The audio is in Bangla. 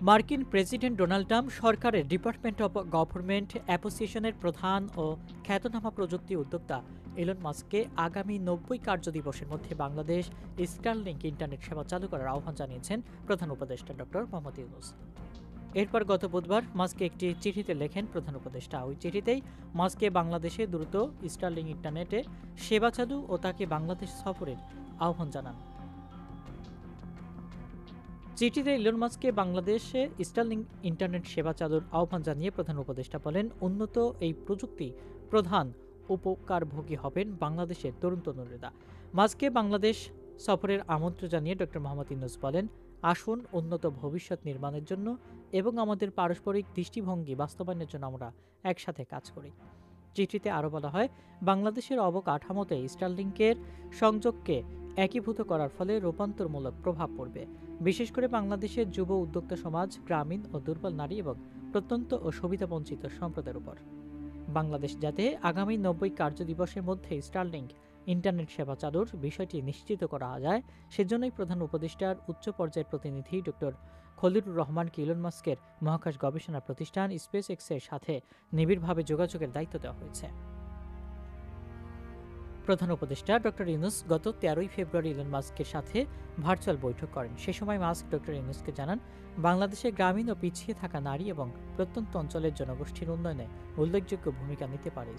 মার্কিন প্রেসিডেন্ট ডোনাল্ড ট্রাম্প সরকারের ডিপার্টমেন্ট অব গভর্নমেন্ট অ্যাসোসিয়েশনের প্রধান ও খ্যাতনামা প্রযুক্তি উদ্যোক্তা ইলন মাস্ককে আগামী ৯০ কার্যদিবসের মধ্যে বাংলাদেশ স্টারলিংক ইন্টারনেট সেবা চালু করার আহ্বান জানিয়েছেন প্রধান উপদেষ্টা ডক্টর মোহাম্মদ ইউনূস। এরপর গত বুধবার মাস্ককে একটি চিঠিতে লেখেন প্রধান উপদেষ্টা। ওই চিঠিতেই মাস্ককে বাংলাদেশে দ্রুত স্টারলিংক ইন্টারনেটে সেবা চালু ও তাকে বাংলাদেশ সফরের আহ্বান জানান। চিঠিতে ইলন মাস্ককে বাংলাদেশে স্টারলিংক ইন্টারনেট সেবা চালুর আহ্বান জানিয়ে প্রধান উপদেষ্টা বলেন, উন্নত এই প্রযুক্তি প্রধান উপকারভোগী হবেন বাংলাদেশের তরুণ তরুণীরা। মাস্ককে বাংলাদেশ সফরের আমন্ত্রণ জানিয়ে ডক্টর মোহাম্মদ ইউনূস বলেন, আসুন উন্নত ভবিষ্যৎ নির্মাণের জন্য এবং আমাদের পারস্পরিক দৃষ্টিভঙ্গি বাস্তবায়নের জন্য আমরা একসাথে কাজ করি। চিঠিতে আরও বলা হয়, বাংলাদেশের অবকাঠামোতে স্টারলিংকের সংযোগকে একীভূত করার ফলে রূপান্তরমূলক প্রভাব পড়বে, বিশেষ করে বাংলাদেশের যুব উদ্যোক্তা সমাজ, গ্রামীণ ও দুর্বল নারী এবং প্রত্যন্ত ও সুবিধাবঞ্চিত সম্প্রদায়ের উপর। বাংলাদেশ যাতে আগামী ৯০ কার্যদিবসের মধ্যে স্টারলিংক ইন্টারনেট সেবা চালুর বিষয়টি নিশ্চিত করা যায়, সেজন্যই প্রধান উপদেষ্টার উচ্চ পর্যায়ের প্রতিনিধি ডক্টর খলিলুর রহমানকে ইলন মাস্কের মহাকাশ গবেষণা প্রতিষ্ঠান স্পেস এক্সের সাথে নিবিড়ভাবে যোগাযোগের দায়িত্ব দেওয়া হয়েছে। প্রধান উপদেষ্টা ডক্টর ইউনূস গত ১৩ ফেব্রুয়ারি ইলন মাস্কের সাথে ভার্চুয়াল বৈঠক করেন। সে সময় মাস্ক ডক্টর ইউনূসকে জানান, বাংলাদেশের গ্রামীণ ও পিছিয়ে থাকা নারী এবং প্রত্যন্ত অঞ্চলের জনগোষ্ঠীর উন্নয়নে উল্লেখযোগ্য ভূমিকা নিতে পারে।